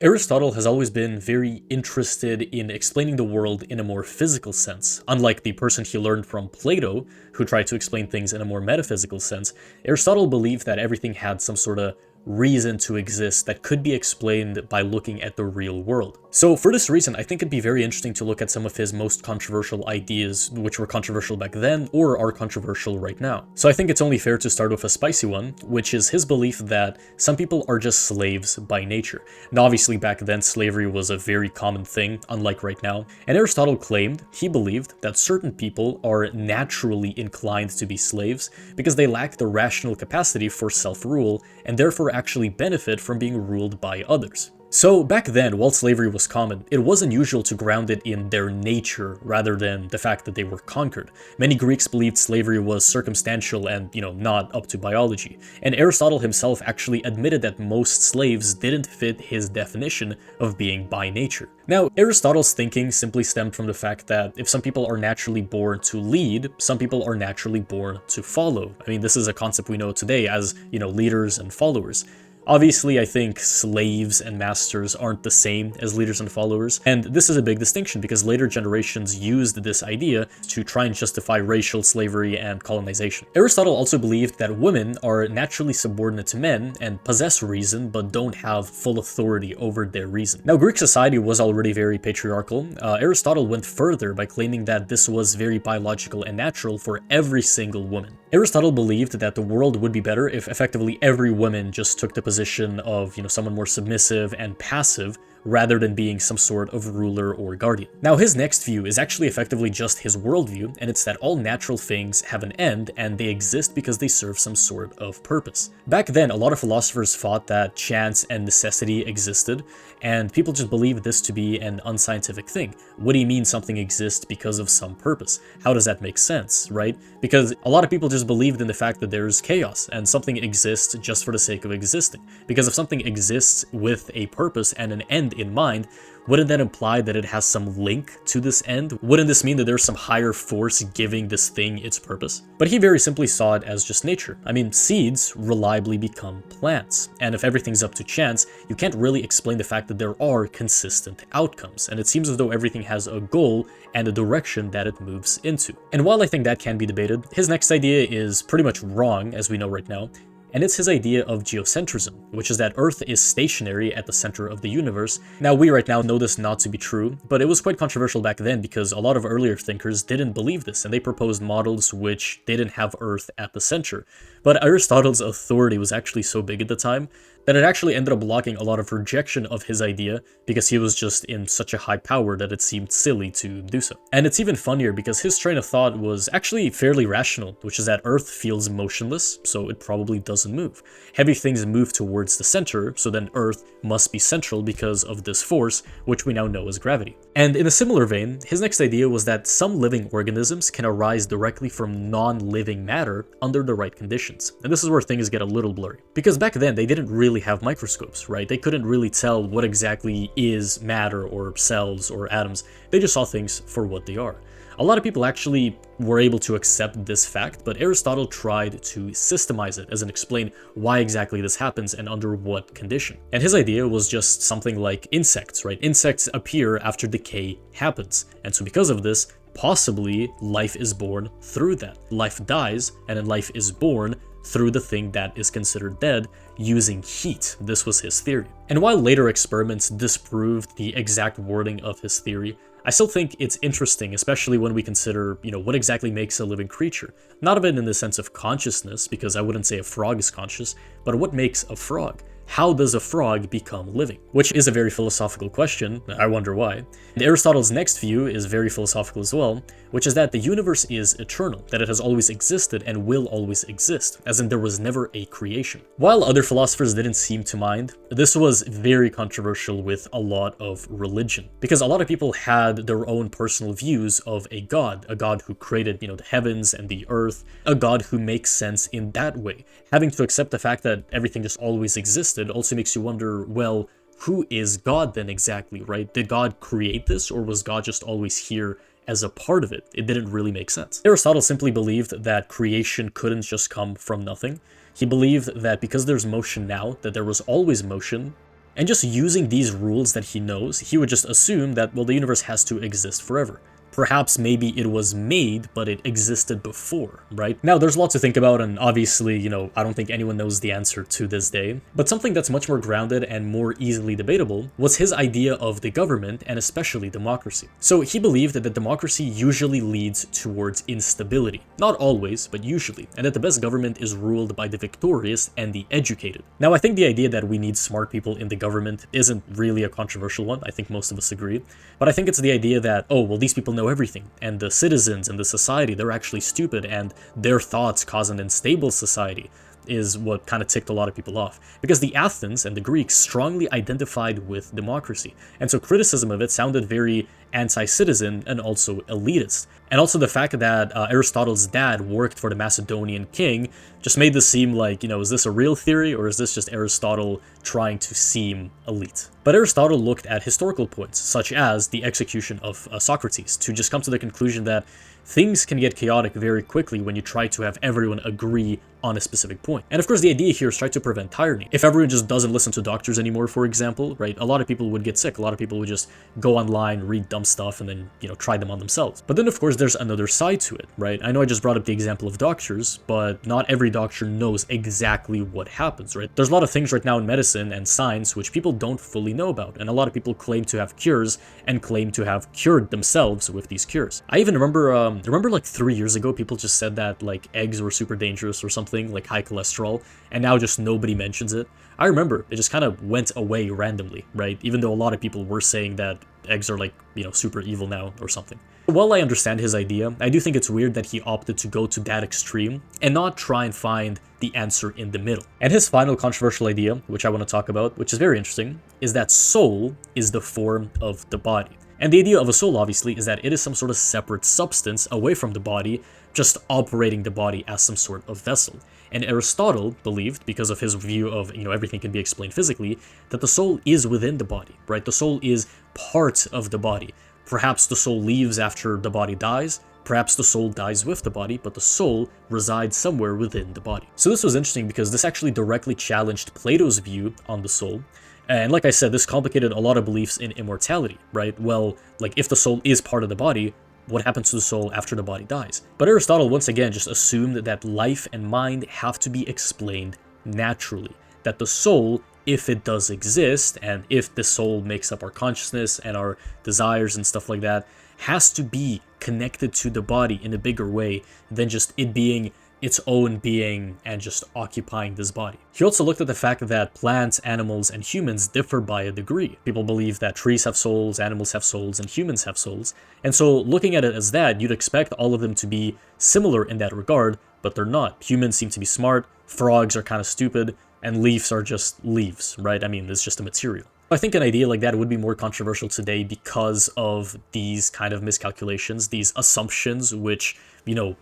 Aristotle has always been very interested in explaining the world in a more physical sense. Unlike the person he learned from Plato, who tried to explain things in a more metaphysical sense, Aristotle believed that everything had some sort of reason to exist that could be explained by looking at the real world. So for this reason, I think it'd be very interesting to look at some of his most controversial ideas, which were controversial back then or are controversial right now. So I think it's only fair to start with a spicy one, which is his belief that some people are just slaves by nature. Now obviously back then slavery was a very common thing, unlike right now, and Aristotle claimed, he believed, that certain people are naturally inclined to be slaves because they lack the rational capacity for self-rule and therefore actually benefit from being ruled by others. So back then, while slavery was common, it was unusual to ground it in their nature rather than the fact that they were conquered. Many Greeks believed slavery was circumstantial and, not up to biology. And Aristotle himself actually admitted that most slaves didn't fit his definition of being by nature. Now, Aristotle's thinking simply stemmed from the fact that if some people are naturally born to lead, some people are naturally born to follow. I mean, this is a concept we know today as, leaders and followers. Obviously, I think slaves and masters aren't the same as leaders and followers, and this is a big distinction because later generations used this idea to try and justify racial slavery and colonization. Aristotle also believed that women are naturally subordinate to men and possess reason but don't have full authority over their reason. Now, Greek society was already very patriarchal. Aristotle went further by claiming that this was very biological and natural for every single woman. Aristotle believed that the world would be better if effectively every woman just took the position of, someone more submissive and passive rather than being some sort of ruler or guardian. Now, his next view is actually effectively just his worldview, and it's that all natural things have an end and they exist because they serve some sort of purpose. Back then, a lot of philosophers thought that chance and necessity existed, and people just believed this to be an unscientific thing. What do you mean something exists because of some purpose? How does that make sense, right? Because a lot of people just believed in the fact that there's chaos and something exists just for the sake of existing. Because if something exists with a purpose and an end in mind, wouldn't that imply that it has some link to this end? Wouldn't this mean that there's some higher force giving this thing its purpose? But he very simply saw it as just nature. I mean, seeds reliably become plants, and if everything's up to chance, you can't really explain the fact that there are consistent outcomes, and it seems as though everything has a goal and a direction that it moves into. And while I think that can be debated, his next idea is pretty much wrong, as we know right now, and it's his idea of geocentrism, which is that Earth is stationary at the center of the universe. Now, we right now know this not to be true, but it was quite controversial back then because a lot of earlier thinkers didn't believe this, and they proposed models which didn't have Earth at the center. But Aristotle's authority was actually so big at the time that it actually ended up blocking a lot of rejection of his idea because he was just in such a high power that it seemed silly to do so. And it's even funnier because his train of thought was actually fairly rational, which is that Earth feels motionless, so it probably doesn't move. Heavy things move towards the center, so then Earth must be central because of this force, which we now know as gravity. And in a similar vein, his next idea was that some living organisms can arise directly from non-living matter under the right conditions. And this is where things get a little blurry. Because back then, they didn't really have microscopes, right? They couldn't really tell what exactly is matter or cells or atoms. They just saw things for what they are. A lot of people actually were able to accept this fact, but Aristotle tried to systemize it, as in explain why exactly this happens and under what condition. And his idea was just something like insects, right? Insects appear after decay happens. And so because of this, possibly life is born through that. Life dies, and then life is born through the thing that is considered dead using heat. This was his theory. And while later experiments disproved the exact wording of his theory, I still think it's interesting, especially when we consider, what exactly makes a living creature. Not even in the sense of consciousness, because I wouldn't say a frog is conscious, but what makes a frog? How does a frog become living? Which is a very philosophical question. I wonder why. And Aristotle's next view is very philosophical as well, which is that the universe is eternal, that it has always existed and will always exist, as in there was never a creation. While other philosophers didn't seem to mind, this was very controversial with a lot of religion, because a lot of people had their own personal views of a god who created, the heavens and the earth, a god who makes sense in that way. Having to accept the fact that everything just always existed also makes you wonder, well, who is God then exactly, right? Did God create this, or was God just always here as a part of it? It didn't really make sense. Aristotle simply believed that creation couldn't just come from nothing. He believed that because there's motion now, that there was always motion, And just using these rules that he knows, he would just assume that, well, the universe has to exist forever. Perhaps maybe it was made, but it existed before, right? Now, there's lots to think about, and obviously, I don't think anyone knows the answer to this day. But something that's much more grounded and more easily debatable was his idea of the government, and especially democracy. So he believed that democracy usually leads towards instability. Not always, but usually. And that the best government is ruled by the victorious and the educated. Now, I think the idea that we need smart people in the government isn't really a controversial one. I think most of us agree. But I think it's the idea that, oh, well, these people know everything, and the citizens and the society, they're actually stupid, and their thoughts cause an unstable society, is what kind of ticked a lot of people off. Because the Athens and the Greeks strongly identified with democracy, and so criticism of it sounded very anti-citizen and also elitist. And also the fact that Aristotle's dad worked for the Macedonian king just made this seem like, is this a real theory, or is this just Aristotle trying to seem elite? But Aristotle looked at historical points, such as the execution of Socrates, to just come to the conclusion that things can get chaotic very quickly when you try to have everyone agree on a specific point. And of course, the idea here is try to prevent tyranny. If everyone just doesn't listen to doctors anymore, for example, right, a lot of people would get sick. A lot of people would just go online, read dumb stuff, and then, try them on themselves. But then, of course, there's another side to it, right? I know I just brought up the example of doctors, but not every doctor knows exactly what happens, right? There's a lot of things right now in medicine and science which people don't fully know about, and a lot of people claim to have cures and claim to have cured themselves with these cures. I even remember like 3 years ago, people just said that like eggs were super dangerous or something, like high cholesterol, and now just nobody mentions it. I remember it just kind of went away randomly, right? Even though a lot of people were saying that eggs are like, super evil now or something. While I understand his idea, I do think it's weird that he opted to go to that extreme and not try and find the answer in the middle. And his final controversial idea, which I want to talk about, which is very interesting, is that soul is the form of the body. And the idea of a soul, obviously, is that it is some sort of separate substance away from the body, just operating the body as some sort of vessel. And Aristotle believed, because of his view of, everything can be explained physically, that the soul is within the body, right? The soul is part of the body. Perhaps the soul leaves after the body dies, perhaps the soul dies with the body, but the soul resides somewhere within the body. So this was interesting because this actually directly challenged Plato's view on the soul. And like I said, this complicated a lot of beliefs in immortality, right? Well, like if the soul is part of the body, what happens to the soul after the body dies? But Aristotle once again just assumed that life and mind have to be explained naturally. That the soul, if it does exist, and if the soul makes up our consciousness and our desires and stuff like that, has to be connected to the body in a bigger way than just it being its own being and just occupying this body. He also looked at the fact that plants, animals, and humans differ by a degree. People believe that trees have souls, animals have souls, and humans have souls. And so looking at it as that, you'd expect all of them to be similar in that regard, but they're not. Humans seem to be smart, frogs are kind of stupid, and leaves are just leaves, right? I mean, it's just a material. I think an idea like that would be more controversial today because of these kind of miscalculations, these assumptions, which,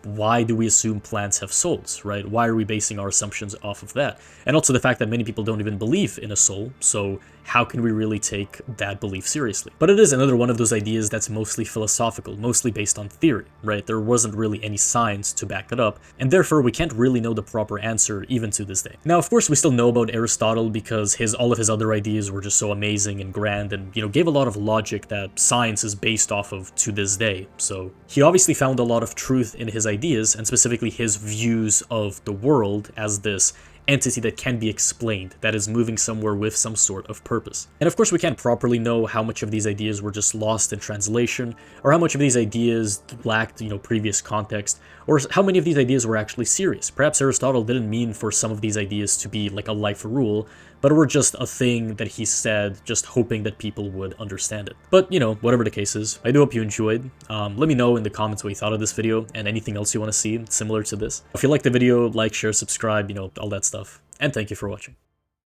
why do we assume plants have souls, right? Why are we basing our assumptions off of that? And also the fact that many people don't even believe in a soul, so how can we really take that belief seriously? But it is another one of those ideas that's mostly philosophical, mostly based on theory, right? There wasn't really any science to back it up, and therefore we can't really know the proper answer even to this day. Now, of course, we still know about Aristotle because all of his other ideas were just so amazing and grand and, gave a lot of logic that science is based off of to this day. So he obviously found a lot of truth in his ideas, and specifically his views of the world as this entity that can be explained, that is moving somewhere with some sort of purpose. And of course, we can't properly know how much of these ideas were just lost in translation, or how much of these ideas lacked, previous context, or how many of these ideas were actually serious. Perhaps Aristotle didn't mean for some of these ideas to be like a life rule, but were just a thing that he said, just hoping that people would understand it. But, whatever the case is, I do hope you enjoyed. Let me know in the comments what you thought of this video, and anything else you want to see similar to this. If you liked the video, like, share, subscribe, all that stuff. And thank you for watching.